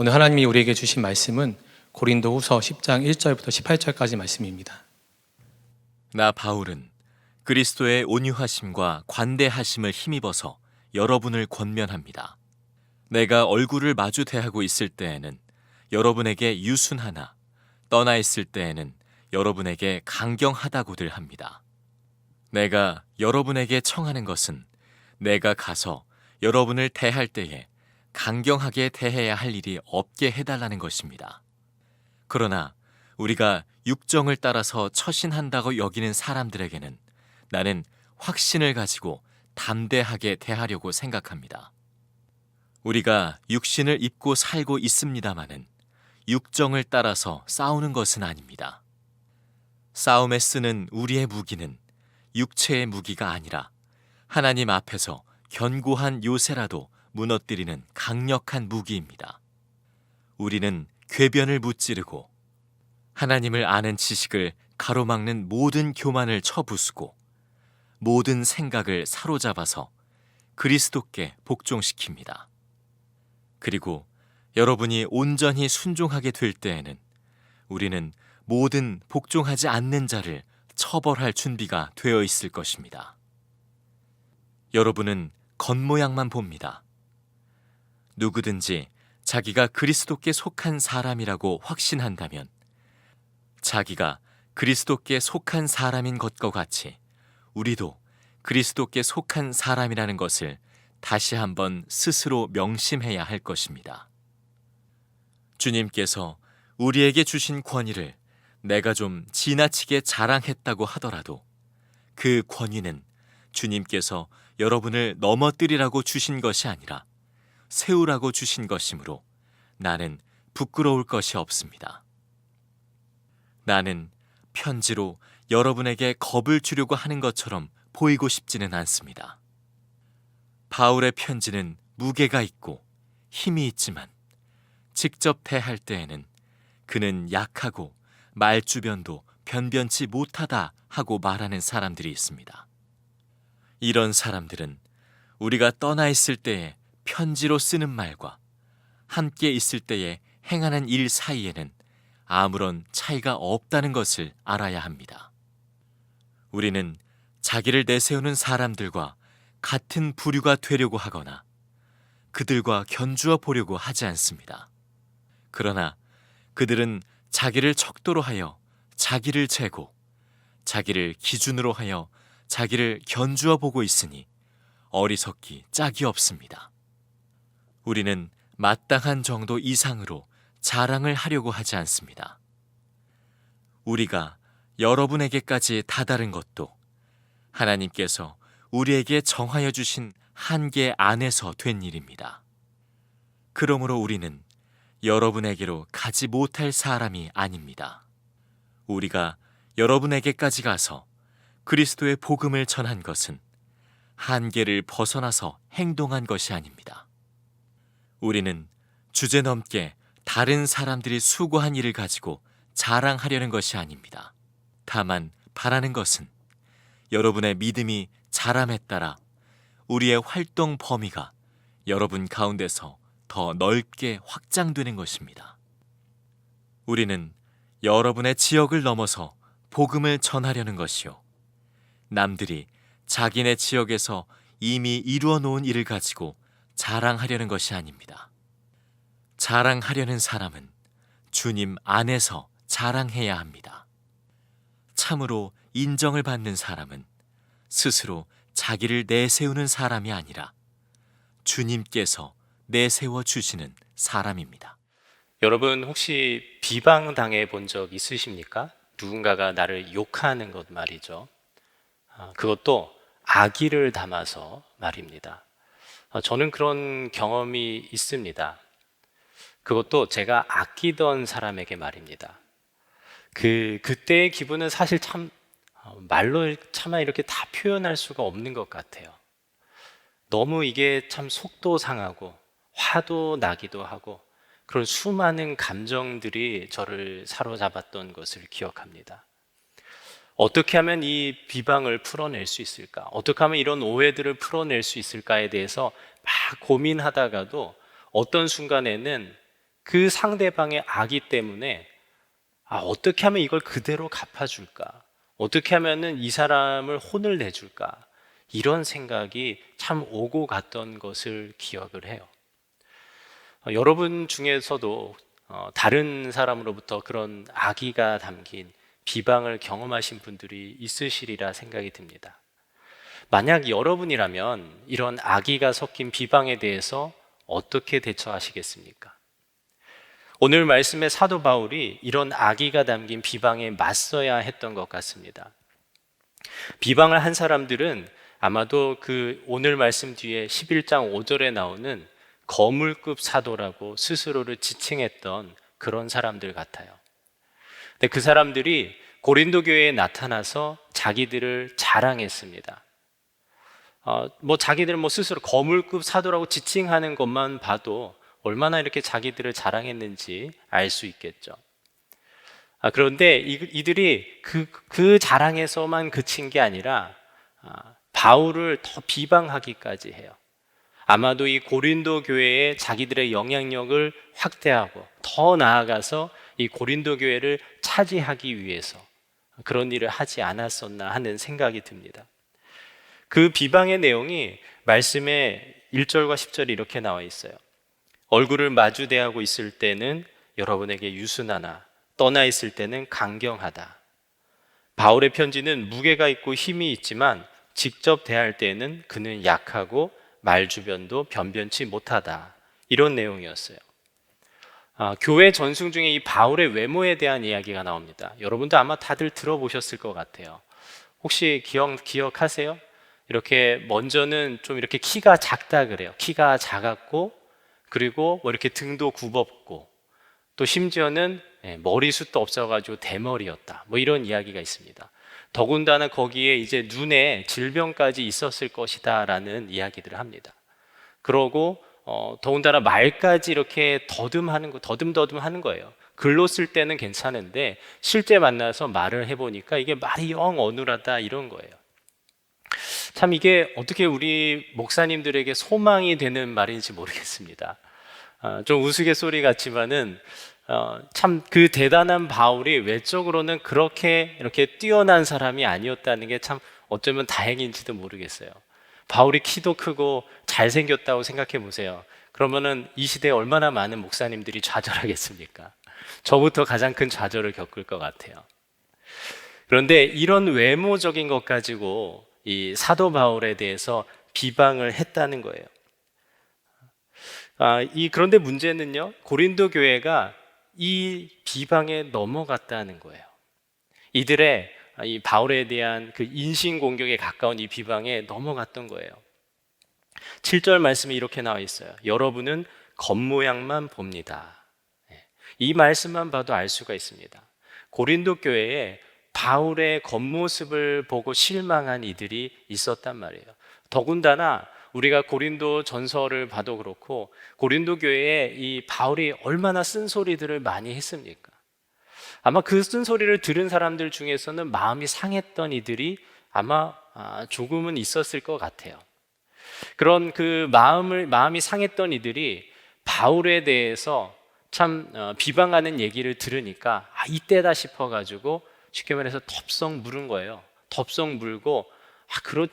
오늘 하나님이 우리에게 주신 말씀은 고린도후서 10장 1절부터 18절까지 말씀입니다. 나 바울은 그리스도의 온유하심과 관대하심을 힘입어서 여러분을 권면합니다. 내가 얼굴을 마주 대하고 있을 때에는 여러분에게 유순하나 떠나 있을 때에는 여러분에게 강경하다고들 합니다. 내가 여러분에게 청하는 것은 내가 가서 여러분을 대할 때에 강경하게 대해야 할 일이 없게 해달라는 것입니다. 그러나 우리가 육정을 따라서 처신한다고 여기는 사람들에게는 나는 확신을 가지고 담대하게 대하려고 생각합니다. 우리가 육신을 입고 살고 있습니다마는 육정을 따라서 싸우는 것은 아닙니다. 싸움에 쓰는 우리의 무기는 육체의 무기가 아니라 하나님 앞에서 견고한 요새라도 무너뜨리는 강력한 무기입니다. 우리는 궤변을 무찌르고 하나님을 아는 지식을 가로막는 모든 교만을 쳐부수고 모든 생각을 사로잡아서 그리스도께 복종시킵니다. 그리고 여러분이 온전히 순종하게 될 때에는 우리는 모든 복종하지 않는 자를 처벌할 준비가 되어 있을 것입니다. 여러분은 겉모양만 봅니다. 누구든지 자기가 그리스도께 속한 사람이라고 확신한다면 자기가 그리스도께 속한 사람인 것과 같이 우리도 그리스도께 속한 사람이라는 것을 다시 한번 스스로 명심해야 할 것입니다. 주님께서 우리에게 주신 권위를 내가 좀 지나치게 자랑했다고 하더라도 그 권위는 주님께서 여러분을 넘어뜨리라고 주신 것이 아니라 세우라고 주신 것이므로 나는 부끄러울 것이 없습니다. 나는 편지로 여러분에게 겁을 주려고 하는 것처럼 보이고 싶지는 않습니다. 바울의 편지는 무게가 있고 힘이 있지만 직접 대할 때에는 그는 약하고 말주변도 변변치 못하다 하고 말하는 사람들이 있습니다. 이런 사람들은 우리가 떠나 있을 때에 편지로 쓰는 말과 함께 있을 때에 행하는 일 사이에는 아무런 차이가 없다는 것을 알아야 합니다. 우리는 자기를 내세우는 사람들과 같은 부류가 되려고 하거나 그들과 견주어 보려고 하지 않습니다. 그러나 그들은 자기를 척도로 하여 자기를 재고 자기를 기준으로 하여 자기를 견주어 보고 있으니 어리석기 짝이 없습니다. 우리는 마땅한 정도 이상으로 자랑을 하려고 하지 않습니다. 우리가 여러분에게까지 다다른 것도 하나님께서 우리에게 정하여 주신 한계 안에서 된 일입니다. 그러므로 우리는 여러분에게로 가지 못할 사람이 아닙니다. 우리가 여러분에게까지 가서 그리스도의 복음을 전한 것은 한계를 벗어나서 행동한 것이 아닙니다. 우리는 주제넘게 다른 사람들이 수고한 일을 가지고 자랑하려는 것이 아닙니다. 다만 바라는 것은 여러분의 믿음이 자람에 따라 우리의 활동 범위가 여러분 가운데서 더 넓게 확장되는 것입니다. 우리는 여러분의 지역을 넘어서 복음을 전하려는 것이요. 남들이 자기네 지역에서 이미 이루어 놓은 일을 가지고 자랑하려는 것이 아닙니다. 자랑하려는 사람은 주님 안에서 자랑해야 합니다. 참으로 인정을 받는 사람은 스스로 자기를 내세우는 사람이 아니라 주님께서 내세워 주시는 사람입니다. 여러분 혹시 비방당해 본 적 있으십니까? 누군가가 나를 욕하는 것 말이죠. 그것도 악의를 담아서 말입니다. 저는 그런 경험이 있습니다. 그것도 제가 아끼던 사람에게 말입니다. 그때의 기분은 사실 참 말로 차마 이렇게 다 표현할 수가 없는 것 같아요. 너무 이게 참 속도 상하고 화도 나기도 하고 그런 수많은 감정들이 저를 사로잡았던 것을 기억합니다. 어떻게 하면 이 비방을 풀어낼 수 있을까? 어떻게 하면 이런 오해들을 풀어낼 수 있을까에 대해서 막 고민하다가도 어떤 순간에는 그 상대방의 악이 때문에 어떻게 하면 이걸 그대로 갚아줄까? 어떻게 하면은 이 사람을 혼을 내줄까? 이런 생각이 참 오고 갔던 것을 기억을 해요. 여러분 중에서도 다른 사람으로부터 그런 악의가 담긴 비방을 경험하신 분들이 있으시리라 생각이 듭니다. 만약 여러분이라면 이런 악의가 섞인 비방에 대해서 어떻게 대처하시겠습니까? 오늘 말씀의 사도 바울이 이런 악의가 담긴 비방에 맞서야 했던 것 같습니다. 비방을 한 사람들은 아마도 그 오늘 말씀 뒤에 11장 5절에 나오는 거물급 사도라고 스스로를 지칭했던 그런 사람들 같아요. 근데 그 사람들이 고린도 교회에 나타나서 자기들을 자랑했습니다. 자기들 스스로 거물급 사도라고 지칭하는 것만 봐도 얼마나 이렇게 자기들을 자랑했는지 알 수 있겠죠. 그런데 이들이 그 자랑에서만 그친 게 아니라 바울을 더 비방하기까지 해요. 아마도 이 고린도 교회에 자기들의 영향력을 확대하고 더 나아가서 이 고린도 교회를 차지하기 위해서 그런 일을 하지 않았었나 하는 생각이 듭니다. 그 비방의 내용이 말씀의 1절과 10절이 이렇게 나와 있어요. 얼굴을 마주 대하고 있을 때는 여러분에게 유순하나 떠나 있을 때는 강경하다. 바울의 편지는 무게가 있고 힘이 있지만 직접 대할 때는 그는 약하고 말주변도 변변치 못하다. 이런 내용이었어요. 교회 전승 중에 이 바울의 외모에 대한 이야기가 나옵니다. 여러분도 아마 다들 들어보셨을 것 같아요. 혹시 기억하세요? 이렇게 먼저는 좀 이렇게 키가 작다 그래요. 키가 작았고 그리고 이렇게 등도 굽었고 또 심지어는 머리숱도 없어가지고 대머리였다. 이런 이야기가 있습니다. 더군다나 거기에 이제 눈에 질병까지 있었을 것이다라는 이야기들을 합니다. 그러고 더군다나 말까지 이렇게 더듬더듬하는 거예요. 글로 쓸 때는 괜찮은데 실제 만나서 말을 해보니까 이게 말이 영 어눌하다 이런 거예요. 참 이게 어떻게 우리 목사님들에게 소망이 되는 말인지 모르겠습니다. 좀 우스갯소리 같지만은 참 그 대단한 바울이 외적으로는 그렇게 이렇게 뛰어난 사람이 아니었다는 게 참 어쩌면 다행인지도 모르겠어요. 바울이 키도 크고 잘생겼다고 생각해 보세요. 그러면은 이 시대에 얼마나 많은 목사님들이 좌절하겠습니까? 저부터 가장 큰 좌절을 겪을 것 같아요. 그런데 이런 외모적인 것 가지고 이 사도 바울에 대해서 비방을 했다는 거예요. 그런데 문제는요, 고린도 교회가 이 비방에 넘어갔다는 거예요. 이들의 이 바울에 대한 그 인신 공격에 가까운 이 비방에 넘어갔던 거예요. 7절 말씀이 이렇게 나와 있어요. 여러분은 겉모양만 봅니다. 이 말씀만 봐도 알 수가 있습니다. 고린도 교회에 바울의 겉모습을 보고 실망한 이들이 있었단 말이에요. 더군다나 우리가 고린도 전서를 봐도 그렇고 고린도 교회에 이 바울이 얼마나 쓴소리들을 많이 했습니까? 아마 그 쓴소리를 들은 사람들 중에서는 마음이 상했던 이들이 아마 조금은 있었을 것 같아요. 그런 그 마음이 상했던 이들이 바울에 대해서 참 비방하는 얘기를 들으니까 이때다 싶어가지고 쉽게 말해서 덥석 물은 거예요. 덥석 물고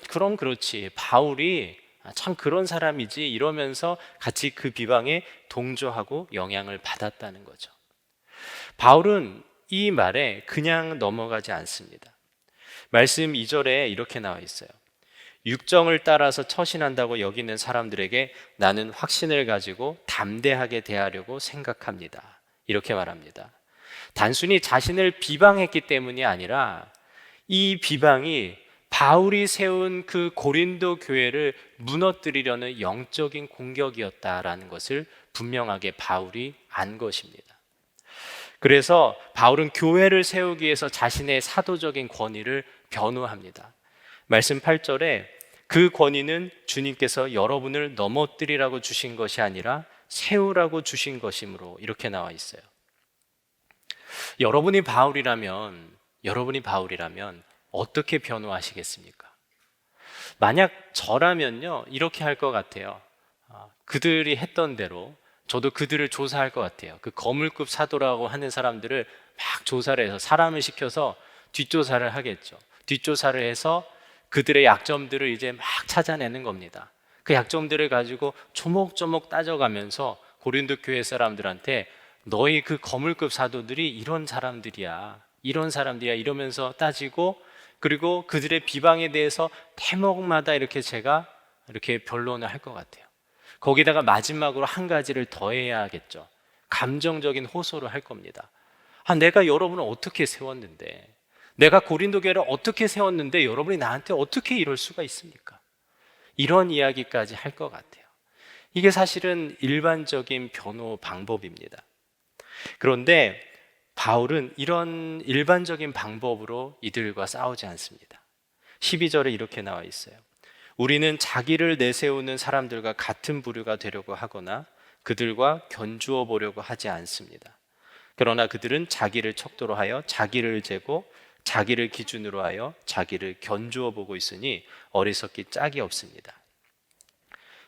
그럼 그렇지, 바울이 참 그런 사람이지 이러면서 같이 그 비방에 동조하고 영향을 받았다는 거죠. 바울은 이 말에 그냥 넘어가지 않습니다. 말씀 2절에 이렇게 나와 있어요. 육정을 따라서 처신한다고 여기는 사람들에게 나는 확신을 가지고 담대하게 대하려고 생각합니다. 이렇게 말합니다. 단순히 자신을 비방했기 때문이 아니라 이 비방이 바울이 세운 그 고린도 교회를 무너뜨리려는 영적인 공격이었다라는 것을 분명하게 바울이 안 것입니다. 그래서 바울은 교회를 세우기 위해서 자신의 사도적인 권위를 변호합니다. 말씀 8절에 그 권위는 주님께서 여러분을 넘어뜨리라고 주신 것이 아니라 세우라고 주신 것이므로 이렇게 나와 있어요. 여러분이 바울이라면 어떻게 변호하시겠습니까? 만약 저라면요 이렇게 할 것 같아요. 그들이 했던 대로 저도 그들을 조사할 것 같아요. 그 거물급 사도라고 하는 사람들을 막 조사를 해서 사람을 시켜서 뒷조사를 하겠죠. 뒷조사를 해서 그들의 약점들을 이제 막 찾아내는 겁니다. 그 약점들을 가지고 조목조목 따져가면서 고린도 교회 사람들한테 너희 그 거물급 사도들이 이런 사람들이야, 이런 사람들이야 이러면서 따지고, 그리고 그들의 비방에 대해서 대목마다 이렇게 제가 이렇게 변론을 할 것 같아요. 거기다가 마지막으로 한 가지를 더해야겠죠. 감정적인 호소를 할 겁니다. 내가 여러분을 어떻게 세웠는데, 내가 고린도 교회를 어떻게 세웠는데 여러분이 나한테 어떻게 이럴 수가 있습니까? 이런 이야기까지 할 것 같아요. 이게 사실은 일반적인 변호 방법입니다. 그런데 바울은 이런 일반적인 방법으로 이들과 싸우지 않습니다. 12절에 이렇게 나와 있어요. 우리는 자기를 내세우는 사람들과 같은 부류가 되려고 하거나 그들과 견주어 보려고 하지 않습니다. 그러나 그들은 자기를 척도로 하여 자기를 재고 자기를 기준으로 하여 자기를 견주어 보고 있으니 어리석기 짝이 없습니다.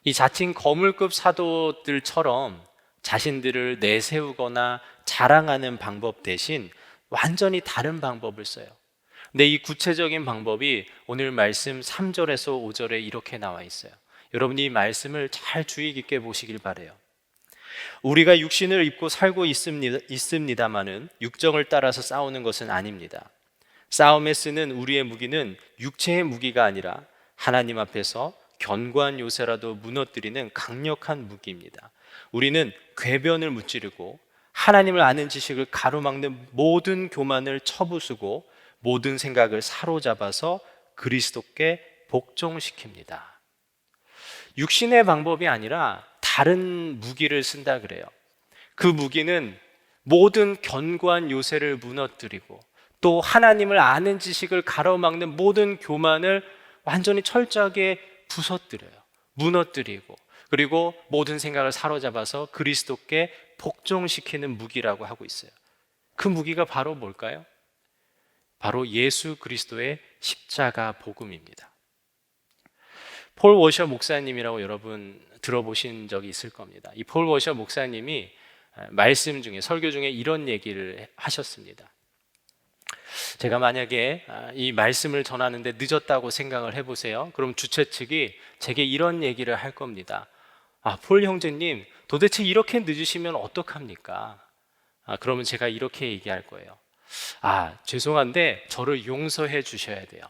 이 자칭 거물급 사도들처럼 자신들을 내세우거나 자랑하는 방법 대신 완전히 다른 방법을 써요. 근데 이 구체적인 방법이 오늘 말씀 3절에서 5절에 이렇게 나와 있어요. 여러분이 이 말씀을 잘 주의 깊게 보시길 바라요. 우리가 육신을 입고 살고 있습니다마는 육정을 따라서 싸우는 것은 아닙니다. 싸움에 쓰는 우리의 무기는 육체의 무기가 아니라 하나님 앞에서 견고한 요새라도 무너뜨리는 강력한 무기입니다. 우리는 궤변을 무찌르고 하나님을 아는 지식을 가로막는 모든 교만을 쳐부수고 모든 생각을 사로잡아서 그리스도께 복종시킵니다. 육신의 방법이 아니라 다른 무기를 쓴다 그래요. 그 무기는 모든 견고한 요새를 무너뜨리고 또 하나님을 아는 지식을 가로막는 모든 교만을 완전히 철저하게 부서뜨려요. 무너뜨리고, 그리고 모든 생각을 사로잡아서 그리스도께 복종시키는 무기라고 하고 있어요. 그 무기가 바로 뭘까요? 바로 예수 그리스도의 십자가 복음입니다. 폴 워셔 목사님이라고 여러분 들어보신 적이 있을 겁니다. 이 폴 워셔 목사님이 말씀 중에, 설교 중에 이런 얘기를 하셨습니다. 제가 만약에 이 말씀을 전하는데 늦었다고 생각을 해보세요. 그럼 주최 측이 제게 이런 얘기를 할 겁니다. 폴 형제님, 도대체 이렇게 늦으시면 어떡합니까? 그러면 제가 이렇게 얘기할 거예요. 죄송한데 저를 용서해 주셔야 돼요.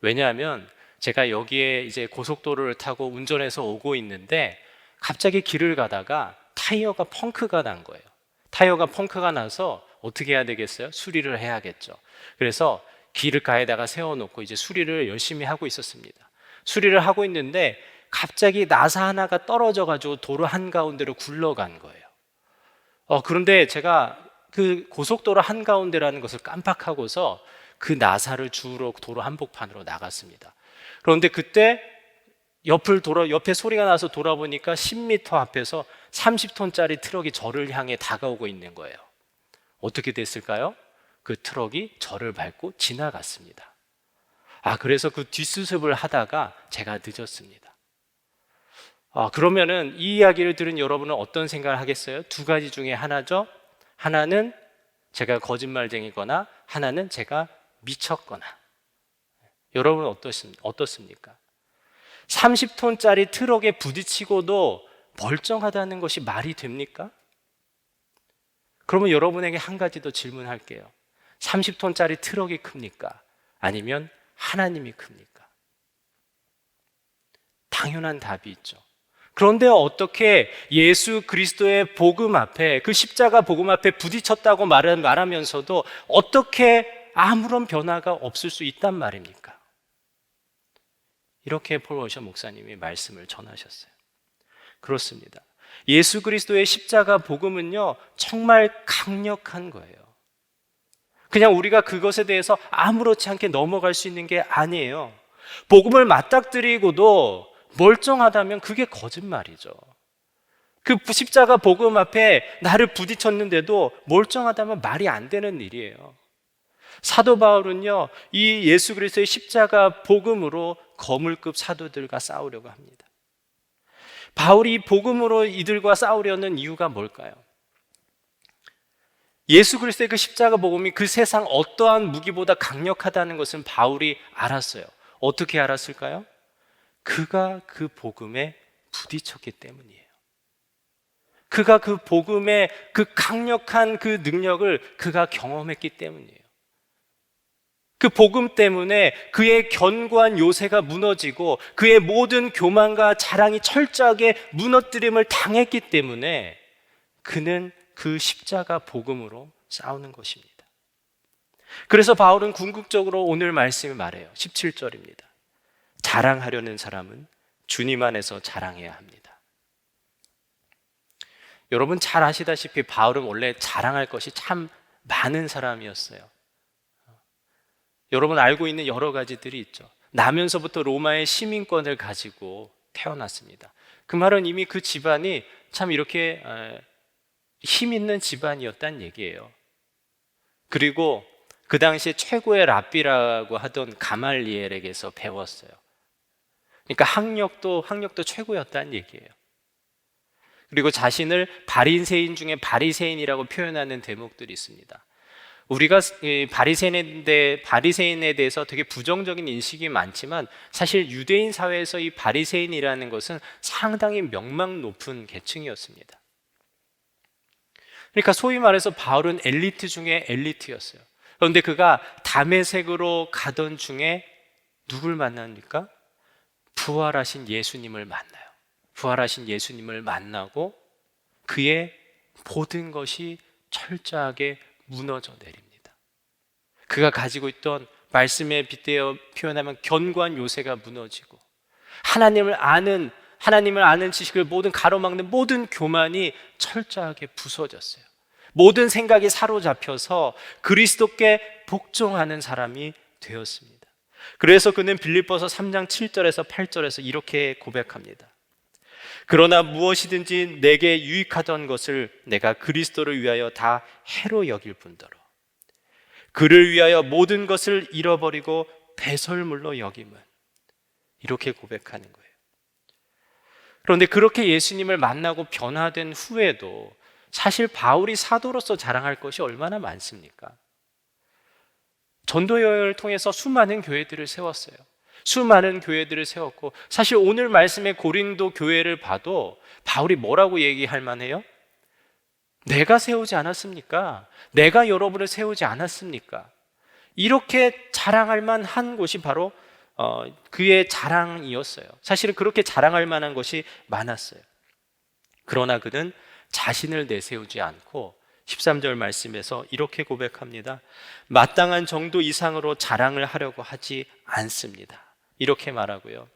왜냐하면 제가 여기에 이제 고속도로를 타고 운전해서 오고 있는데 갑자기 길을 가다가 타이어가 펑크가 난 거예요. 타이어가 펑크가 나서 어떻게 해야 되겠어요? 수리를 해야겠죠. 그래서 길가에다가 세워놓고 이제 수리를 열심히 하고 있었습니다. 수리를 하고 있는데 갑자기 나사 하나가 떨어져가지고 도로 한가운데로 굴러간 거예요. 그런데 제가 그 고속도로 한가운데라는 것을 깜빡하고서 그 나사를 주우러 도로 한복판으로 나갔습니다. 그런데 그때 옆에 소리가 나서 돌아보니까 10m 앞에서 30톤짜리 트럭이 저를 향해 다가오고 있는 거예요. 어떻게 됐을까요? 그 트럭이 저를 밟고 지나갔습니다. 그래서 그 뒷수습을 하다가 제가 늦었습니다. 그러면은 이 이야기를 들은 여러분은 어떤 생각을 하겠어요? 두 가지 중에 하나죠. 하나는 제가 거짓말쟁이거나 하나는 제가 미쳤거나. 여러분은 어떻습니까? 30톤짜리 트럭에 부딪히고도 멀쩡하다는 것이 말이 됩니까? 그러면 여러분에게 한 가지 더 질문할게요. 30톤짜리 트럭이 큽니까? 아니면 하나님이 큽니까? 당연한 답이 있죠. 그런데 어떻게 예수 그리스도의 복음 앞에, 그 십자가 복음 앞에 부딪혔다고 말하면서도 어떻게 아무런 변화가 없을 수 있단 말입니까? 이렇게 폴 워셔 목사님이 말씀을 전하셨어요. 그렇습니다. 예수 그리스도의 십자가 복음은요, 정말 강력한 거예요. 그냥 우리가 그것에 대해서 아무렇지 않게 넘어갈 수 있는 게 아니에요. 복음을 맞닥뜨리고도 멀쩡하다면 그게 거짓말이죠. 그 십자가 복음 앞에 나를 부딪혔는데도 멀쩡하다면 말이 안 되는 일이에요. 사도 바울은요, 이 예수 그리스도의 십자가 복음으로 거물급 사도들과 싸우려고 합니다. 바울이 복음으로 이들과 싸우려는 이유가 뭘까요? 예수 그리스도의 그 십자가 복음이 그 세상 어떠한 무기보다 강력하다는 것은 바울이 알았어요. 어떻게 알았을까요? 그가 그 복음에 부딪혔기 때문이에요. 그가 그 복음의 그 강력한 그 능력을 그가 경험했기 때문이에요. 그 복음 때문에 그의 견고한 요새가 무너지고 그의 모든 교만과 자랑이 철저하게 무너뜨림을 당했기 때문에 그는 그 십자가 복음으로 싸우는 것입니다. 그래서 바울은 궁극적으로 오늘 말씀을 말해요. 17절입니다. 자랑하려는 사람은 주님 안에서 자랑해야 합니다. 여러분 잘 아시다시피 바울은 원래 자랑할 것이 참 많은 사람이었어요. 여러분 알고 있는 여러 가지들이 있죠. 나면서부터 로마의 시민권을 가지고 태어났습니다. 그 말은 이미 그 집안이 참 이렇게 힘 있는 집안이었다는 얘기예요. 그리고 그 당시에 최고의 랍비라고 하던 가말리엘에게서 배웠어요. 그러니까 학력도 최고였다는 얘기예요. 그리고 자신을 바리새인 중에 바리새인이라고 표현하는 대목들이 있습니다. 우리가 바리새인에 대해서 되게 부정적인 인식이 많지만 사실 유대인 사회에서 이 바리새인이라는 것은 상당히 명망 높은 계층이었습니다. 그러니까 소위 말해서 바울은 엘리트 중에 엘리트였어요. 그런데 그가 다메섹으로 가던 중에 누굴 만납니까? 부활하신 예수님을 만나요. 부활하신 예수님을 만나고 그의 모든 것이 철저하게 무너져 내립니다. 그가 가지고 있던 말씀에 빗대어 표현하면 견고한 요새가 무너지고 하나님을 아는 지식을 모든 가로막는 모든 교만이 철저하게 부서졌어요. 모든 생각이 사로잡혀서 그리스도께 복종하는 사람이 되었습니다. 그래서 그는 빌립보서 3장 7절에서 8절에서 이렇게 고백합니다. 그러나 무엇이든지 내게 유익하던 것을 내가 그리스도를 위하여 다 해로 여길 뿐더러 그를 위하여 모든 것을 잃어버리고 배설물로 여김은, 이렇게 고백하는 거예요. 그런데 그렇게 예수님을 만나고 변화된 후에도 사실 바울이 사도로서 자랑할 것이 얼마나 많습니까? 전도 여행을 통해서 수많은 교회들을 세웠어요. 수많은 교회들을 세웠고 사실 오늘 말씀의 고린도 교회를 봐도 바울이 뭐라고 얘기할 만해요? 내가 세우지 않았습니까? 내가 여러분을 세우지 않았습니까? 이렇게 자랑할 만한 곳이 바로 그의 자랑이었어요. 사실은 그렇게 자랑할 만한 것이 많았어요. 그러나 그는 자신을 내세우지 않고 13절 말씀에서 이렇게 고백합니다. 마땅한 정도 이상으로 자랑을 하려고 하지 않습니다. 이렇게 말하고요.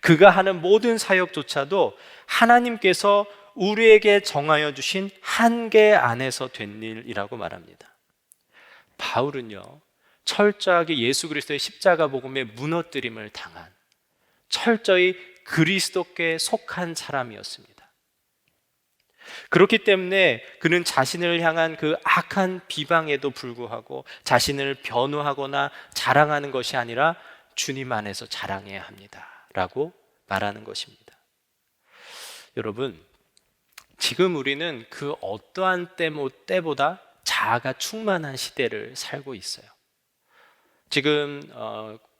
그가 하는 모든 사역조차도 하나님께서 우리에게 정하여 주신 한계 안에서 된 일이라고 말합니다. 바울은요, 철저하게 예수 그리스도의 십자가 복음에 무너뜨림을 당한 철저히 그리스도께 속한 사람이었습니다. 그렇기 때문에 그는 자신을 향한 그 악한 비방에도 불구하고 자신을 변호하거나 자랑하는 것이 아니라 주님 안에서 자랑해야 합니다 라고 말하는 것입니다. 여러분, 지금 우리는 그 어떠한 때보다 자아가 충만한 시대를 살고 있어요. 지금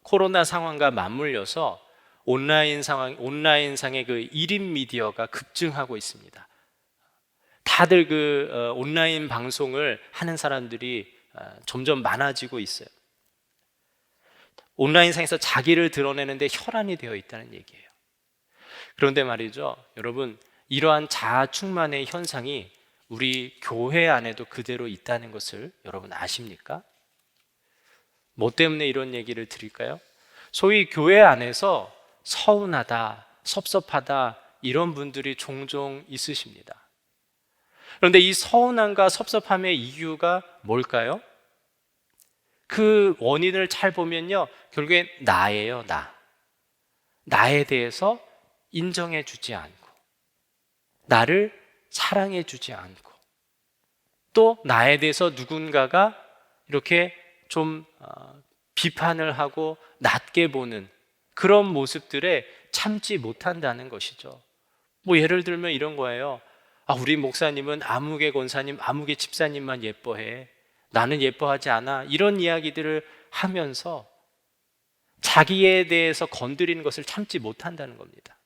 코로나 상황과 맞물려서 온라인상의 그 1인 미디어가 급증하고 있습니다. 다들 그 온라인 방송을 하는 사람들이 점점 많아지고 있어요. 온라인상에서 자기를 드러내는데 혈안이 되어 있다는 얘기예요. 그런데 말이죠, 여러분, 이러한 자아 충만의 현상이 우리 교회 안에도 그대로 있다는 것을 여러분 아십니까? 뭐 때문에 이런 얘기를 드릴까요? 소위 교회 안에서 서운하다, 섭섭하다 이런 분들이 종종 있으십니다. 그런데 이 서운함과 섭섭함의 이유가 뭘까요? 그 원인을 잘 보면요, 결국엔 나예요. 나에 대해서 인정해 주지 않고 나를 사랑해 주지 않고 또 나에 대해서 누군가가 이렇게 좀 비판을 하고 낮게 보는 그런 모습들에 참지 못한다는 것이죠. 뭐 예를 들면 이런 거예요. 우리 목사님은 아무개 권사님, 아무개 집사님만 예뻐해. 나는 예뻐하지 않아. 이런 이야기들을 하면서 자기에 대해서 건드리는 것을 참지 못한다는 겁니다.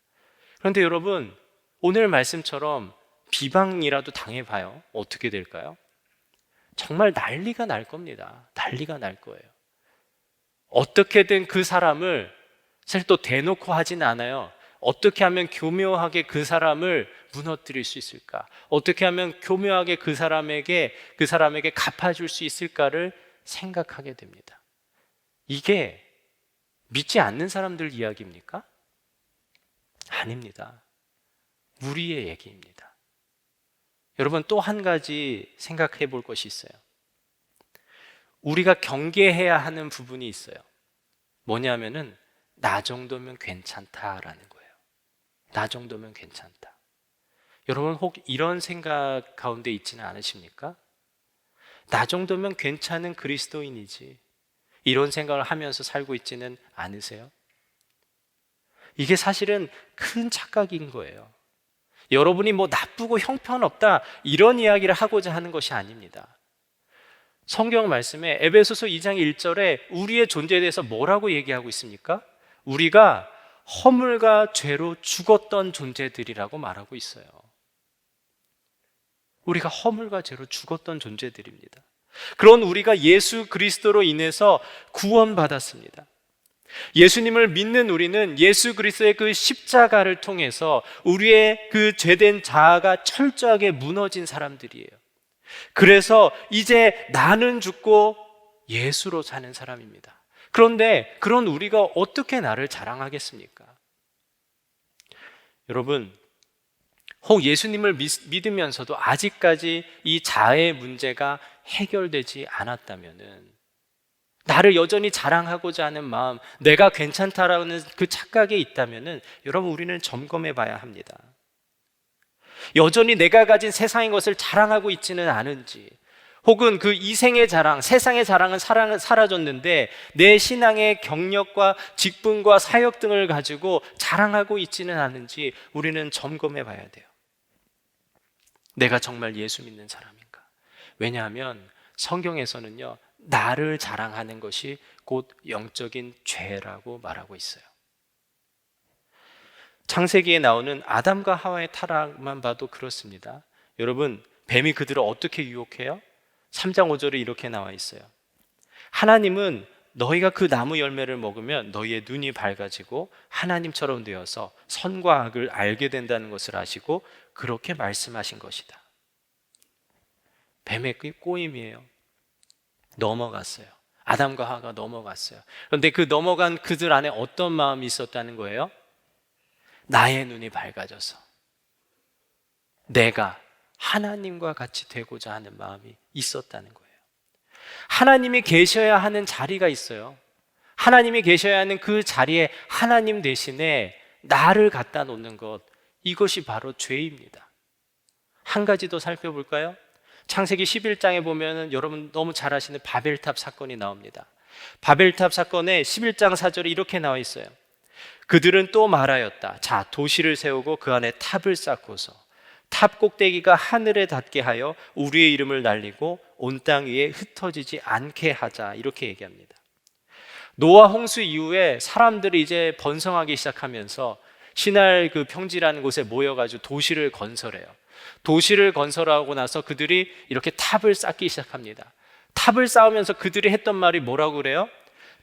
그런데 여러분, 오늘 말씀처럼 비방이라도 당해봐요. 어떻게 될까요? 정말 난리가 날 겁니다. 난리가 날 거예요. 어떻게든 그 사람을, 사실 또 대놓고 하진 않아요. 어떻게 하면 교묘하게 그 사람을 무너뜨릴 수 있을까? 어떻게 하면 교묘하게 그 사람에게 갚아줄 수 있을까를 생각하게 됩니다. 이게 믿지 않는 사람들 이야기입니까? 아닙니다. 우리의 얘기입니다. 여러분, 또 한 가지 생각해 볼 것이 있어요. 우리가 경계해야 하는 부분이 있어요. 뭐냐면은 나 정도면 괜찮다라는 거예요. 나 정도면 괜찮다. 여러분, 혹 이런 생각 가운데 있지는 않으십니까? 나 정도면 괜찮은 그리스도인이지, 이런 생각을 하면서 살고 있지는 않으세요? 이게 사실은 큰 착각인 거예요. 여러분이 뭐 나쁘고 형편없다 이런 이야기를 하고자 하는 것이 아닙니다. 성경 말씀에 에베소서 2장 1절에 우리의 존재에 대해서 뭐라고 얘기하고 있습니까? 우리가 허물과 죄로 죽었던 존재들이라고 말하고 있어요. 우리가 허물과 죄로 죽었던 존재들입니다. 그런 우리가 예수 그리스도로 인해서 구원받았습니다. 예수님을 믿는 우리는 예수 그리스도의 그 십자가를 통해서 우리의 그 죄된 자아가 철저하게 무너진 사람들이에요. 그래서 이제 나는 죽고 예수로 사는 사람입니다. 그런데 그런 우리가 어떻게 나를 자랑하겠습니까? 여러분, 혹 예수님을 믿으면서도 아직까지 이 자아의 문제가 해결되지 않았다면은, 나를 여전히 자랑하고자 하는 마음, 내가 괜찮다라는 그 착각에 있다면은 여러분, 우리는 점검해 봐야 합니다. 여전히 내가 가진 세상의 것을 자랑하고 있지는 않은지, 혹은 그 이생의 자랑, 세상의 자랑은 사라졌는데 내 신앙의 경력과 직분과 사역 등을 가지고 자랑하고 있지는 않은지 우리는 점검해 봐야 돼요. 내가 정말 예수 믿는 사람인가? 왜냐하면 성경에서는요, 나를 자랑하는 것이 곧 영적인 죄라고 말하고 있어요. 창세기에 나오는 아담과 하와의 타락만 봐도 그렇습니다. 여러분, 뱀이 그들을 어떻게 유혹해요? 3장 5절에 이렇게 나와 있어요. 하나님은 너희가 그 나무 열매를 먹으면 너희의 눈이 밝아지고 하나님처럼 되어서 선과 악을 알게 된다는 것을 아시고 그렇게 말씀하신 것이다. 뱀의 꼬임이에요. 넘어갔어요. 아담과 하와가 넘어갔어요. 그런데 그 넘어간 그들 안에 어떤 마음이 있었다는 거예요? 나의 눈이 밝아져서 내가 하나님과 같이 되고자 하는 마음이 있었다는 거예요. 하나님이 계셔야 하는 자리가 있어요. 하나님이 계셔야 하는 그 자리에 하나님 대신에 나를 갖다 놓는 것, 이것이 바로 죄입니다. 한 가지 더 살펴볼까요? 창세기 11장에 보면 여러분 너무 잘 아시는 바벨탑 사건이 나옵니다. 바벨탑 사건의 11장 4절에 이렇게 나와 있어요. 그들은 또 말하였다. 자, 도시를 세우고 그 안에 탑을 쌓고서 탑 꼭대기가 하늘에 닿게 하여 우리의 이름을 날리고 온 땅 위에 흩어지지 않게 하자, 이렇게 얘기합니다. 노아 홍수 이후에 사람들이 이제 번성하기 시작하면서 시날 그 평지라는 곳에 모여가지고 도시를 건설해요. 도시를 건설하고 나서 그들이 이렇게 탑을 쌓기 시작합니다. 탑을 쌓으면서 그들이 했던 말이 뭐라고 그래요?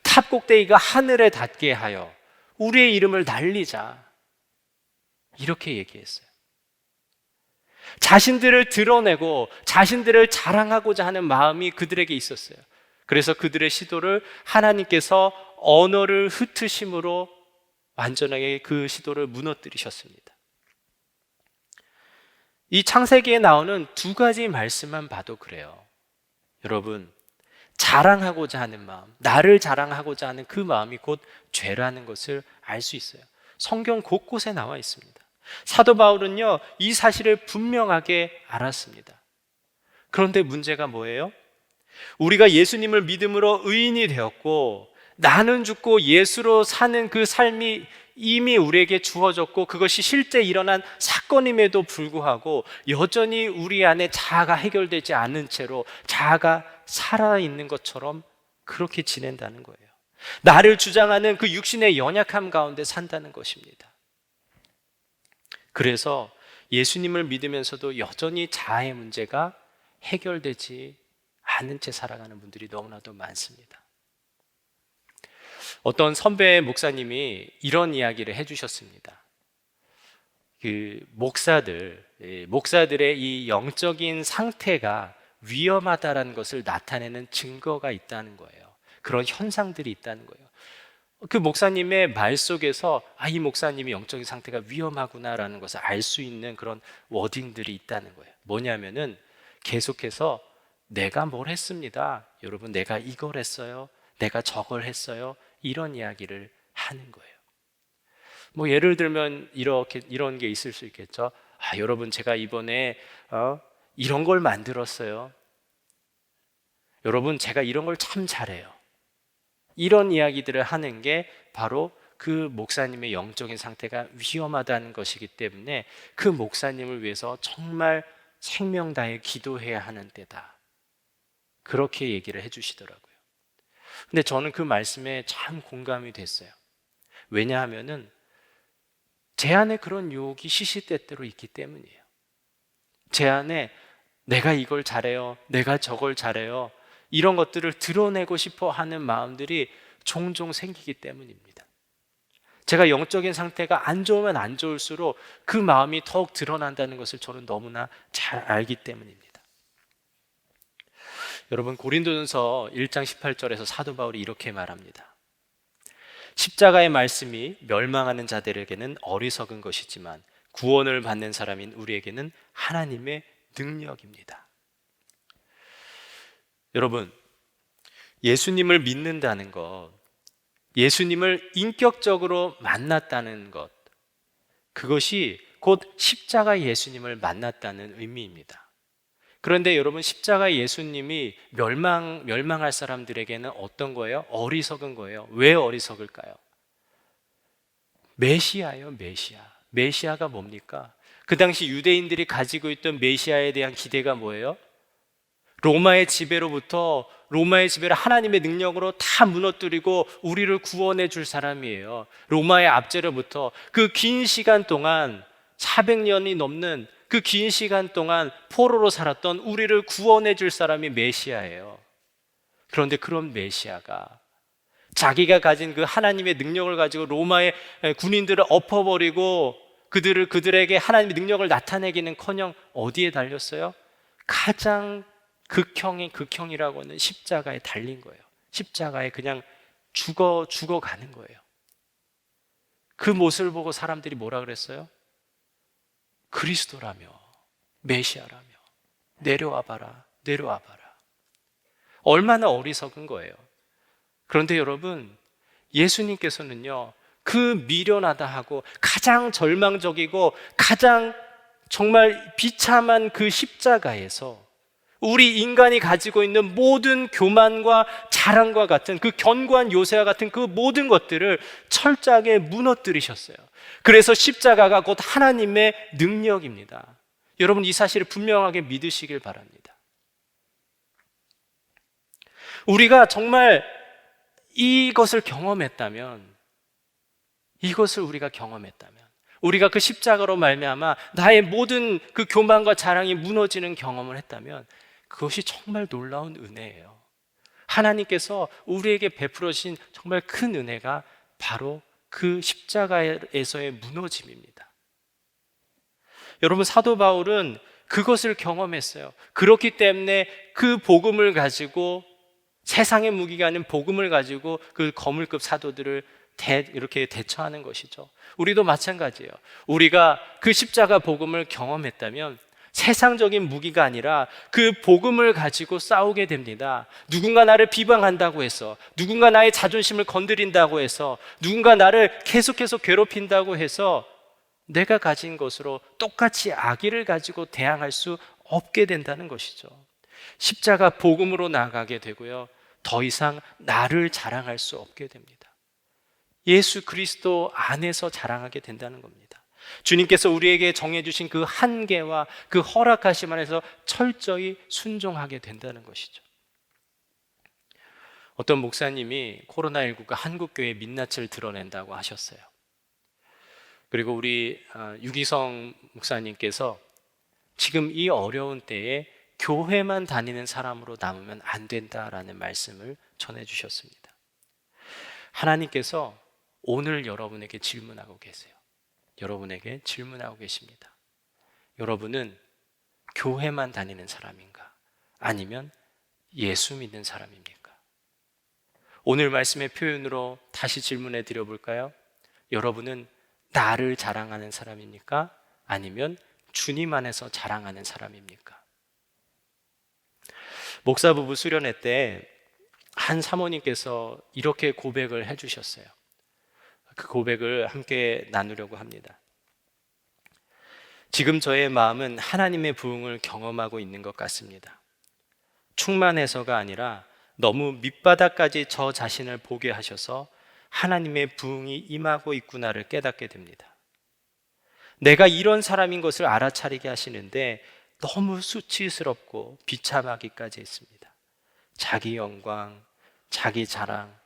탑 꼭대기가 하늘에 닿게 하여 우리의 이름을 날리자, 이렇게 얘기했어요. 자신들을 드러내고 자신들을 자랑하고자 하는 마음이 그들에게 있었어요. 그래서 그들의 시도를 하나님께서 언어를 흩으심으로 완전하게 그 시도를 무너뜨리셨습니다. 이 창세기에 나오는 두 가지 말씀만 봐도 그래요. 여러분, 자랑하고자 하는 마음, 나를 자랑하고자 하는 그 마음이 곧 죄라는 것을 알 수 있어요. 성경 곳곳에 나와 있습니다. 사도 바울은요, 이 사실을 분명하게 알았습니다. 그런데 문제가 뭐예요? 우리가 예수님을 믿음으로 의인이 되었고 나는 죽고 예수로 사는 그 삶이 이미 우리에게 주어졌고 그것이 실제 일어난 사건 사건임에도 불구하고 여전히 우리 안에 자아가 해결되지 않은 채로 자아가 살아있는 것처럼 그렇게 지낸다는 거예요. 나를 주장하는 그 육신의 연약함 가운데 산다는 것입니다. 그래서 예수님을 믿으면서도 여전히 자아의 문제가 해결되지 않은 채 살아가는 분들이 너무나도 많습니다. 어떤 선배 목사님이 이런 이야기를 해주셨습니다. 목사들의 이 영적인 상태가 위험하다라는 것을 나타내는 증거가 있다는 거예요. 그런 현상들이 있다는 거예요. 그 목사님의 말 속에서 이 목사님이 영적인 상태가 위험하구나라는 것을 알 수 있는 그런 워딩들이 있다는 거예요. 뭐냐면은 계속해서 내가 뭘 했습니다. 여러분, 내가 이걸 했어요. 내가 저걸 했어요. 이런 이야기를 하는 거예요. 뭐 예를 들면 이런 게 있을 수 있겠죠. 여러분, 제가 이번에 이런 걸 만들었어요. 여러분, 제가 이런 걸 참 잘해요. 이런 이야기들을 하는 게 바로 그 목사님의 영적인 상태가 위험하다는 것이기 때문에 그 목사님을 위해서 정말 생명 다해 기도해야 하는 때다. 그렇게 얘기를 해주시더라고요. 근데 저는 그 말씀에 참 공감이 됐어요. 왜냐하면은 제 안에 그런 유혹이 시시때때로 있기 때문이에요. 제 안에 내가 이걸 잘해요, 내가 저걸 잘해요, 이런 것들을 드러내고 싶어 하는 마음들이 종종 생기기 때문입니다. 제가 영적인 상태가 안 좋으면 안 좋을수록 그 마음이 더욱 드러난다는 것을 저는 너무나 잘 알기 때문입니다. 여러분, 고린도전서 1장 18절에서 사도 바울이 이렇게 말합니다. 십자가의 말씀이 멸망하는 자들에게는 어리석은 것이지만 구원을 받는 사람인 우리에게는 하나님의 능력입니다. 여러분, 예수님을 믿는다는 것, 예수님을 인격적으로 만났다는 것, 그것이 곧 십자가 예수님을 만났다는 의미입니다. 그런데 여러분, 십자가 예수님이 멸망할 사람들에게는 어떤 거예요? 어리석은 거예요. 왜 어리석을까요? 메시아예요, 메시아. 메시아가 뭡니까? 그 당시 유대인들이 가지고 있던 메시아에 대한 기대가 뭐예요? 로마의 지배로 하나님의 능력으로 다 무너뜨리고 우리를 구원해 줄 사람이에요. 로마의 압제로부터 그 긴 시간 동안 400년이 넘는 그 긴 시간 동안 포로로 살았던 우리를 구원해 줄 사람이 메시아예요. 그런데 그런 메시아가 자기가 가진 그 하나님의 능력을 가지고 로마의 군인들을 엎어버리고 그들에게 하나님의 능력을 나타내기는커녕 어디에 달렸어요? 가장 극형이라고 하는 십자가에 달린 거예요. 십자가에 그냥 죽어가는 거예요. 그 모습을 보고 사람들이 뭐라 그랬어요? 그리스도라며, 메시아라며, 내려와봐라. 얼마나 어리석은 거예요. 그런데 여러분, 예수님께서는요, 그 미련하다 하고 가장 절망적이고 가장 정말 비참한 그 십자가에서 우리 인간이 가지고 있는 모든 교만과 자랑과 같은 그 견고한 요새와 같은 그 모든 것들을 철저하게 무너뜨리셨어요. 그래서 십자가가 곧 하나님의 능력입니다. 여러분, 이 사실을 분명하게 믿으시길 바랍니다. 우리가 정말 이것을 경험했다면, 우리가 그 십자가로 말미암아 나의 모든 그 교만과 자랑이 무너지는 경험을 했다면 그것이 정말 놀라운 은혜예요. 하나님께서 우리에게 베풀어 주신 정말 큰 은혜가 바로 그 십자가에서의 무너짐입니다. 여러분, 사도 바울은 그것을 경험했어요. 그렇기 때문에 그 복음을 가지고, 세상의 무기가 아닌 복음을 가지고 그 거물급 사도들을 이렇게 대처하는 것이죠. 우리도 마찬가지예요. 우리가 그 십자가 복음을 경험했다면 세상적인 무기가 아니라 그 복음을 가지고 싸우게 됩니다. 누군가 나를 비방한다고 해서, 누군가 나의 자존심을 건드린다고 해서, 누군가 나를 계속해서 괴롭힌다고 해서 내가 가진 것으로 똑같이 악의를 가지고 대항할 수 없게 된다는 것이죠. 십자가 복음으로 나아가게 되고요, 더 이상 나를 자랑할 수 없게 됩니다. 예수 그리스도 안에서 자랑하게 된다는 겁니다. 주님께서 우리에게 정해주신 그 한계와 그 허락하심 안에서 철저히 순종하게 된다는 것이죠. 어떤 목사님이 코로나19가 한국교회의 민낯을 드러낸다고 하셨어요. 그리고 우리 유기성 목사님께서 지금 이 어려운 때에 교회만 다니는 사람으로 남으면 안 된다라는 말씀을 전해주셨습니다. 하나님께서 오늘 여러분에게 질문하고 계세요. 여러분에게 질문하고 계십니다. 여러분은 교회만 다니는 사람인가? 아니면 예수 믿는 사람입니까? 오늘 말씀의 표현으로 다시 질문해 드려볼까요? 여러분은 나를 자랑하는 사람입니까? 아니면 주님 안에서 자랑하는 사람입니까? 목사 부부 수련회 때 한 사모님께서 이렇게 고백을 해주셨어요. 그 고백을 함께 나누려고 합니다. 지금 저의 마음은 하나님의 부흥을 경험하고 있는 것 같습니다. 충만해서가 아니라 너무 밑바닥까지 저 자신을 보게 하셔서 하나님의 부흥이 임하고 있구나를 깨닫게 됩니다. 내가 이런 사람인 것을 알아차리게 하시는데 너무 수치스럽고 비참하기까지 했습니다. 자기 영광, 자기 자랑,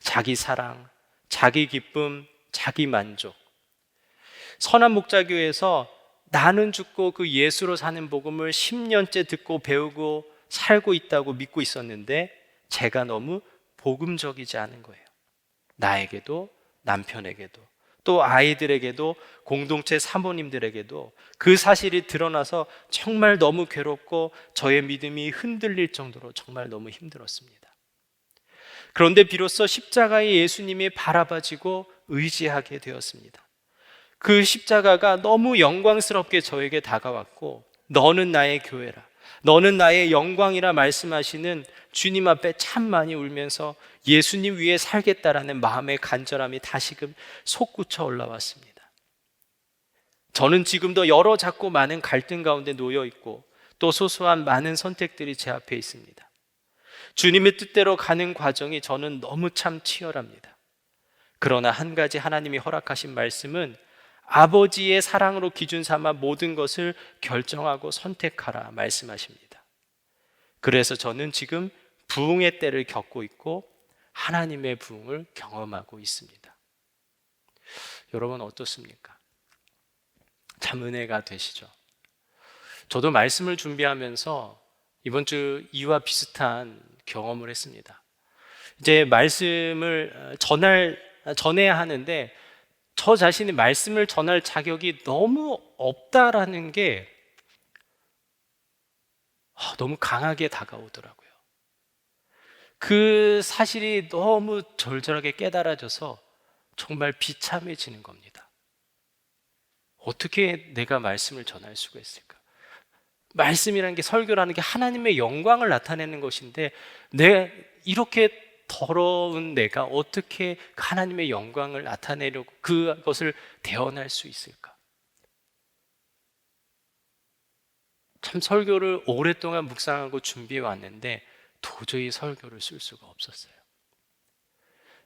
자기 사랑, 자기 기쁨, 자기 만족. 선한 목자교회에서 나는 죽고 그 예수로 사는 복음을 10년째 듣고 배우고 살고 있다고 믿고 있었는데 제가 너무 복음적이지 않은 거예요. 나에게도 남편에게도 또 아이들에게도 공동체 사모님들에게도 그 사실이 드러나서 정말 너무 괴롭고 저의 믿음이 흔들릴 정도로 정말 너무 힘들었습니다. 그런데 비로소 십자가의 예수님이 바라봐지고 의지하게 되었습니다. 그 십자가가 너무 영광스럽게 저에게 다가왔고 너는 나의 교회라, 너는 나의 영광이라 말씀하시는 주님 앞에 참 많이 울면서 예수님 위에 살겠다라는 마음의 간절함이 다시금 솟구쳐 올라왔습니다. 저는 지금도 여러 작고 많은 갈등 가운데 놓여 있고 또 소소한 많은 선택들이 제 앞에 있습니다. 주님의 뜻대로 가는 과정이 저는 너무 참 치열합니다. 그러나 한 가지 하나님이 허락하신 말씀은 아버지의 사랑으로 기준 삼아 모든 것을 결정하고 선택하라 말씀하십니다. 그래서 저는 지금 부흥의 때를 겪고 있고 하나님의 부흥을 경험하고 있습니다. 여러분 어떻습니까? 참 은혜가 되시죠? 저도 말씀을 준비하면서 이번 주 이와 비슷한 경험을 했습니다. 이제 말씀을 전해야 하는데 저 자신이 말씀을 전할 자격이 너무 없다라는 게 너무 강하게 다가오더라고요. 그 사실이 너무 절절하게 깨달아져서 정말 비참해지는 겁니다. 어떻게 내가 말씀을 전할 수가 있을까? 말씀이라는 게, 설교라는 게 하나님의 영광을 나타내는 것인데 이렇게 더러운 내가 어떻게 하나님의 영광을 나타내려고 그것을 대언할 수 있을까? 참 설교를 오랫동안 묵상하고 준비해 왔는데 도저히 설교를 쓸 수가 없었어요.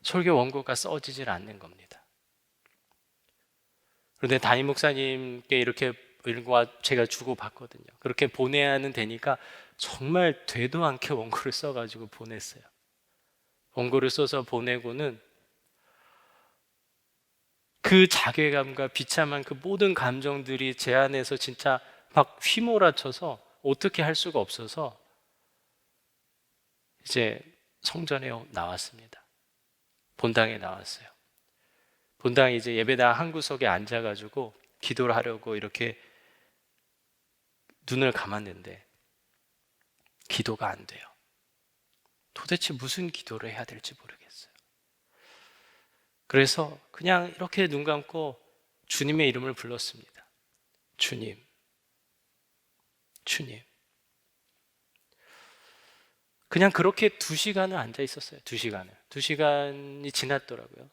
설교 원고가 써지질 않는 겁니다. 그런데 담임 목사님께 이렇게 제가 주고 받거든요. 그렇게 보내야 하는 되니까 정말 되도 않게 원고를 써가지고 보냈어요. 원고를 써서 보내고는 그 자괴감과 비참한 그 모든 감정들이 제 안에서 진짜 막 휘몰아쳐서 어떻게 할 수가 없어서 이제 성전에 나왔습니다. 본당에 나왔어요. 본당에 이제 예배당 한 구석에 앉아가지고 기도를 하려고 이렇게 눈을 감았는데 기도가 안 돼요. 도대체 무슨 기도를 해야 될지 모르겠어요. 그래서 그냥 이렇게 눈 감고 주님의 이름을 불렀습니다. 주님, 주님. 그냥 그렇게 2시간을 앉아 있었어요. 2시간이 지났더라고요.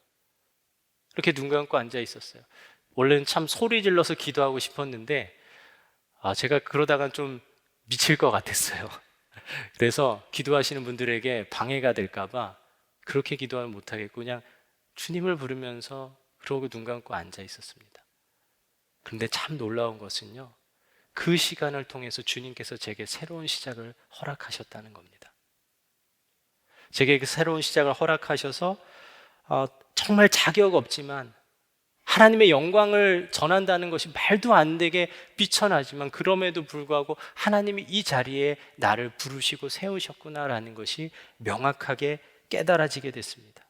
이렇게 눈 감고 앉아 있었어요. 원래는 참 소리 질러서 기도하고 싶었는데 제가 그러다간 좀 미칠 것 같았어요. 그래서 기도하시는 분들에게 방해가 될까 봐 그렇게 기도하면 못하겠고 그냥 주님을 부르면서 그러고 눈 감고 앉아 있었습니다. 그런데 참 놀라운 것은요, 그 시간을 통해서 주님께서 제게 새로운 시작을 허락하셨다는 겁니다. 제게 그 새로운 시작을 허락하셔서 정말 자격 없지만 하나님의 영광을 전한다는 것이 말도 안 되게 비천하지만 그럼에도 불구하고 하나님이 이 자리에 나를 부르시고 세우셨구나라는 것이 명확하게 깨달아지게 됐습니다.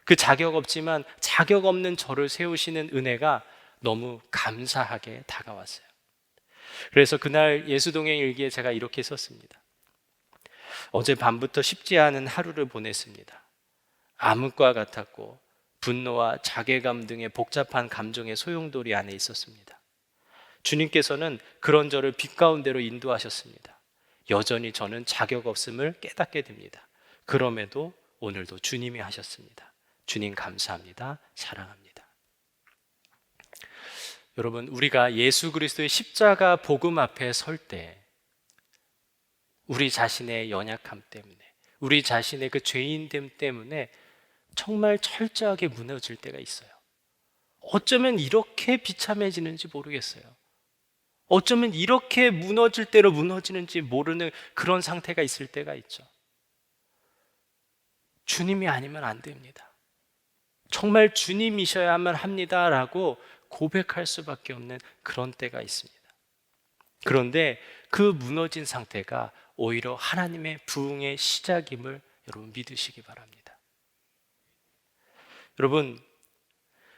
그 자격 없지만 자격 없는 저를 세우시는 은혜가 너무 감사하게 다가왔어요. 그래서 그날 예수동행 일기에 제가 이렇게 썼습니다. 어제 밤부터 쉽지 않은 하루를 보냈습니다. 암흑과 같았고 분노와 자괴감 등의 복잡한 감정의 소용돌이 안에 있었습니다. 주님께서는 그런 저를 빛 가운데로 인도하셨습니다. 여전히 저는 자격 없음을 깨닫게 됩니다. 그럼에도 오늘도 주님이 하셨습니다. 주님 감사합니다. 사랑합니다. 여러분, 우리가 예수 그리스도의 십자가 복음 앞에 설 때 우리 자신의 연약함 때문에, 우리 자신의 그 죄인됨 때문에 정말 철저하게 무너질 때가 있어요. 어쩌면 이렇게 비참해지는지 모르겠어요. 어쩌면 이렇게 무너질 대로 무너지는지 모르는 그런 상태가 있을 때가 있죠. 주님이 아니면 안 됩니다. 정말 주님이셔야만 합니다라고 고백할 수밖에 없는 그런 때가 있습니다. 그런데 그 무너진 상태가 오히려 하나님의 부흥의 시작임을 여러분 믿으시기 바랍니다. 여러분,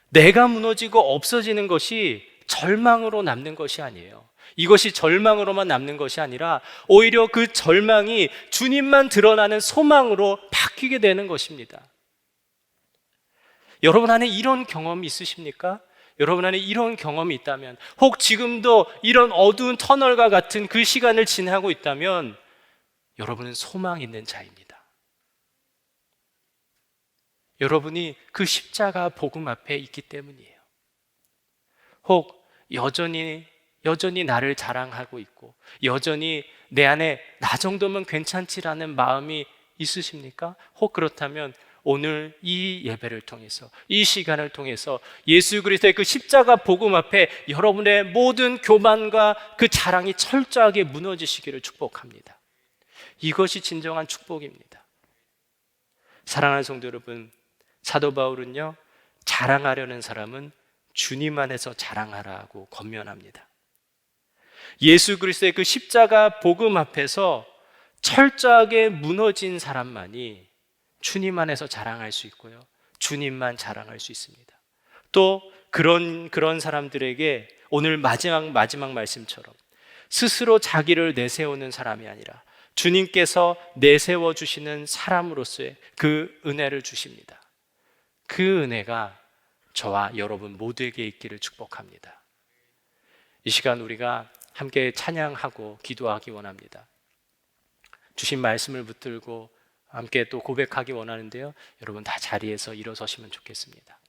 내가 무너지고 없어지는 것이 절망으로 남는 것이 아니에요. 이것이 절망으로만 남는 것이 아니라 오히려 그 절망이 주님만 드러나는 소망으로 바뀌게 되는 것입니다. 여러분 안에 이런 경험이 있으십니까? 여러분 안에 이런 경험이 있다면, 혹 지금도 이런 어두운 터널과 같은 그 시간을 지나고 있다면 여러분은 소망 있는 자입니다. 여러분이 그 십자가 복음 앞에 있기 때문이에요. 혹 여전히 나를 자랑하고 있고 여전히 내 안에 나 정도면 괜찮지라는 마음이 있으십니까? 혹 그렇다면 오늘 이 예배를 통해서, 이 시간을 통해서 예수 그리스도의 그 십자가 복음 앞에 여러분의 모든 교만과 그 자랑이 철저하게 무너지시기를 축복합니다. 이것이 진정한 축복입니다. 사랑하는 성도 여러분, 사도 바울은요, 자랑하려는 사람은 주님 안에서 자랑하라고 권면합니다. 예수 그리스도의 그 십자가 복음 앞에서 철저하게 무너진 사람만이 주님 안에서 자랑할 수 있고요, 주님만 자랑할 수 있습니다. 또 그런 사람들에게 오늘 마지막 말씀처럼 스스로 자기를 내세우는 사람이 아니라 주님께서 내세워 주시는 사람으로서의 그 은혜를 주십니다. 그 은혜가 저와 여러분 모두에게 있기를 축복합니다. 이 시간 우리가 함께 찬양하고 기도하기 원합니다. 주신 말씀을 붙들고 함께 또 고백하기 원하는데요, 여러분 다 자리에서 일어서시면 좋겠습니다.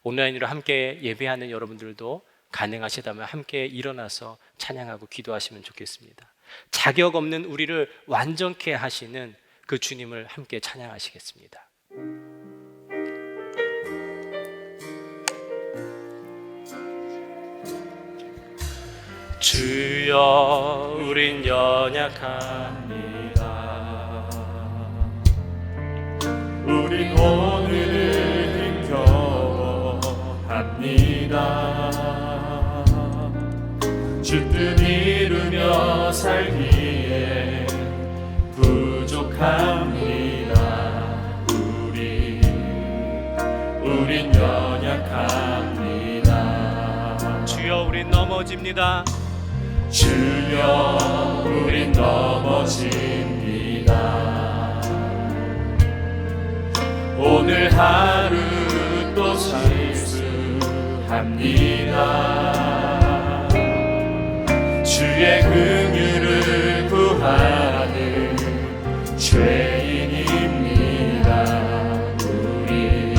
온라인으로 함께 예배하는 여러분들도 가능하시다면 함께 일어나서 찬양하고 기도하시면 좋겠습니다. 자격 없는 우리를 완전케 하시는 그 주님을 함께 찬양하시겠습니다. 주여, 우린 연약합니다. 우린 오늘을 힘겨워합니다. 주 뜻 이루며 살기에 부족합니다. 우린 연약합니다. 주여, 우린 넘어집니다. 주여, 우린 넘어집니다. 오늘 하루 또 실수합니다. 주의 긍휼을 구하는 죄인입니다. 우리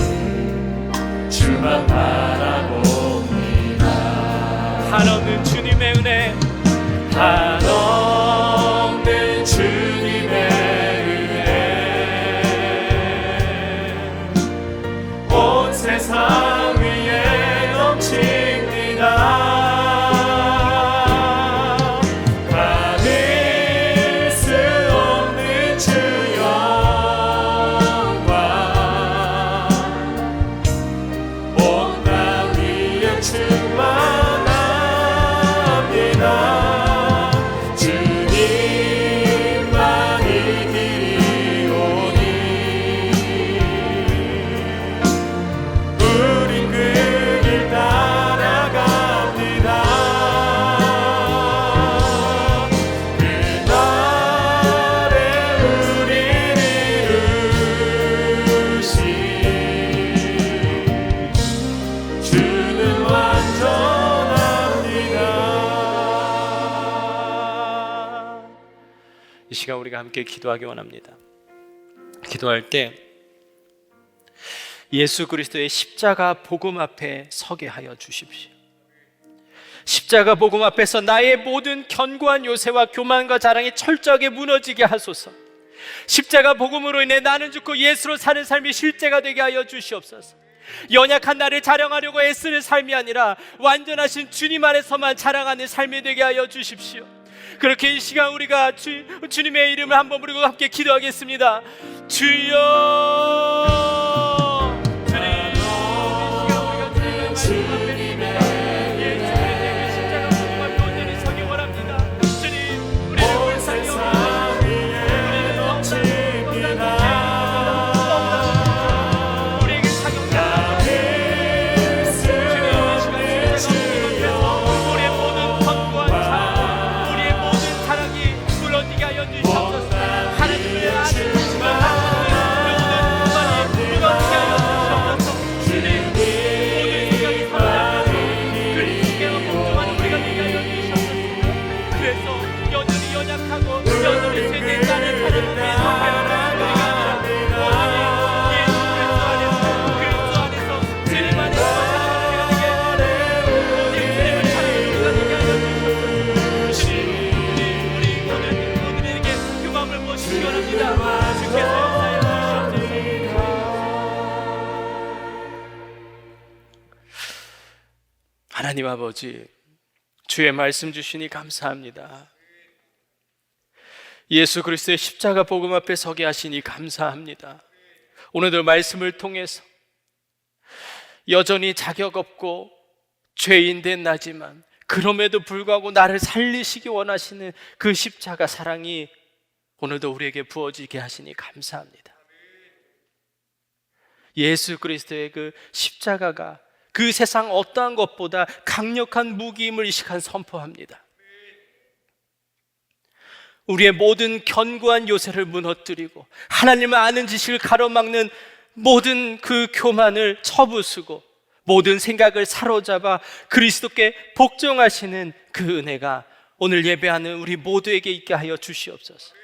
주만 바라봅니다. 한없는 주님의 은혜, 한없는 주님의 은혜, 온 세상 위에 넘칩니다. 시간 우리가 함께 기도하기 원합니다. 기도할 때 예수 그리스도의 십자가 복음 앞에 서게 하여 주십시오. 십자가 복음 앞에서 나의 모든 견고한 요새와 교만과 자랑이 철저하게 무너지게 하소서. 십자가 복음으로 인해 나는 죽고 예수로 사는 삶이 실제가 되게 하여 주시옵소서. 연약한 나를 자랑하려고 애쓰는 삶이 아니라 완전하신 주님 안에서만 자랑하는 삶이 되게 하여 주십시오. 그렇게 이 시간 우리가 주님의 이름을 한번 부르고 함께 기도하겠습니다. 주여, 하나님 아버지, 주의 말씀 주시니 감사합니다. 예수 그리스도의 십자가 복음 앞에 서게 하시니 감사합니다. 오늘도 말씀을 통해서 여전히 자격 없고 죄인 된 나지만 그럼에도 불구하고 나를 살리시기 원하시는 그 십자가 사랑이 오늘도 우리에게 부어지게 하시니 감사합니다. 예수 그리스도의 그 십자가가 그 세상 어떠한 것보다 강력한 무기임을 이 시간 선포합니다. 우리의 모든 견고한 요새를 무너뜨리고 하나님을 아는 지식을 가로막는 모든 그 교만을 쳐부수고 모든 생각을 사로잡아 그리스도께 복종하시는 그 은혜가 오늘 예배하는 우리 모두에게 있게 하여 주시옵소서.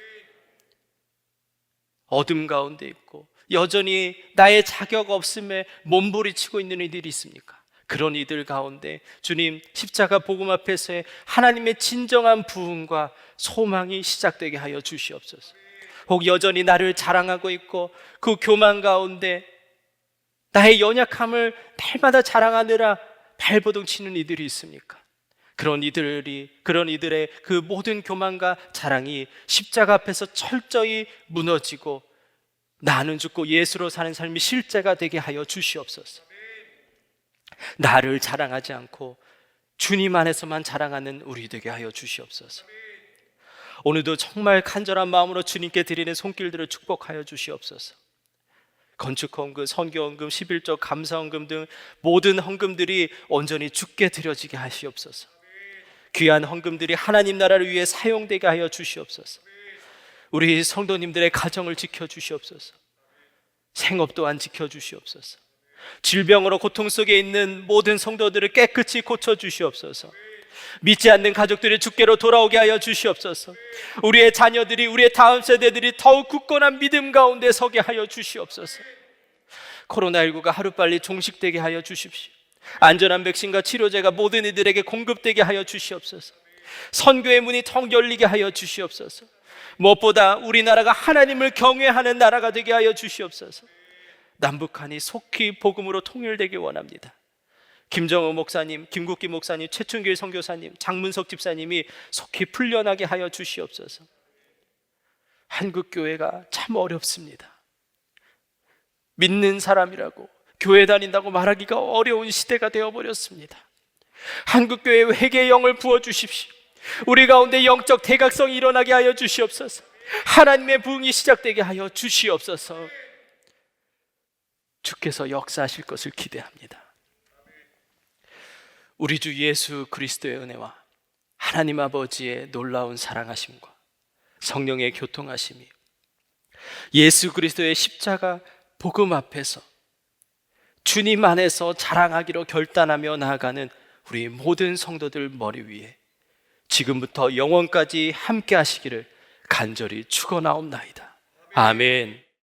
어둠 가운데 있고 여전히 나의 자격 없음에 몸부리치고 있는 이들이 있습니까? 그런 이들 가운데 주님 십자가 복음 앞에서의 하나님의 진정한 부흥과 소망이 시작되게 하여 주시옵소서. 혹 여전히 나를 자랑하고 있고 그 교만 가운데 나의 연약함을 날마다 자랑하느라 발버둥 치는 이들이 있습니까? 그런 이들의 그 모든 교만과 자랑이 십자가 앞에서 철저히 무너지고 나는 죽고 예수로 사는 삶이 실제가 되게 하여 주시옵소서. 나를 자랑하지 않고 주님 안에서만 자랑하는 우리 되게 하여 주시옵소서. 오늘도 정말 간절한 마음으로 주님께 드리는 손길들을 축복하여 주시옵소서. 건축헌금, 선교헌금, 11조, 감사헌금 등 모든 헌금들이 온전히 주께 드려지게 하시옵소서. 귀한 헌금들이 하나님 나라를 위해 사용되게 하여 주시옵소서. 우리 성도님들의 가정을 지켜주시옵소서. 생업 또한 지켜주시옵소서. 질병으로 고통 속에 있는 모든 성도들을 깨끗이 고쳐주시옵소서. 믿지 않는 가족들이 주께로 돌아오게 하여 주시옵소서. 우리의 자녀들이, 우리의 다음 세대들이 더욱 굳건한 믿음 가운데 서게 하여 주시옵소서. 코로나19가 하루빨리 종식되게 하여 주십시오. 안전한 백신과 치료제가 모든 이들에게 공급되게 하여 주시옵소서. 선교의 문이 턱 열리게 하여 주시옵소서. 무엇보다 우리나라가 하나님을 경외하는 나라가 되게 하여 주시옵소서. 남북한이 속히 복음으로 통일되길 원합니다. 김정우 목사님, 김국기 목사님, 최춘길 선교사님, 장문석 집사님이 속히 풀려나게 하여 주시옵소서. 한국교회가 참 어렵습니다. 믿는 사람이라고 교회 다닌다고 말하기가 어려운 시대가 되어버렸습니다. 한국교회 회개의 영을 부어주십시오. 우리 가운데 영적 대각성이 일어나게 하여 주시옵소서. 하나님의 부흥이 시작되게 하여 주시옵소서. 주께서 역사하실 것을 기대합니다. 우리 주 예수 그리스도의 은혜와 하나님 아버지의 놀라운 사랑하심과 성령의 교통하심이 예수 그리스도의 십자가 복음 앞에서 주님 안에서 자랑하기로 결단하며 나아가는 우리 모든 성도들 머리 위에 지금부터 영원까지 함께 하시기를 간절히 축원하옵나이다. 아멘.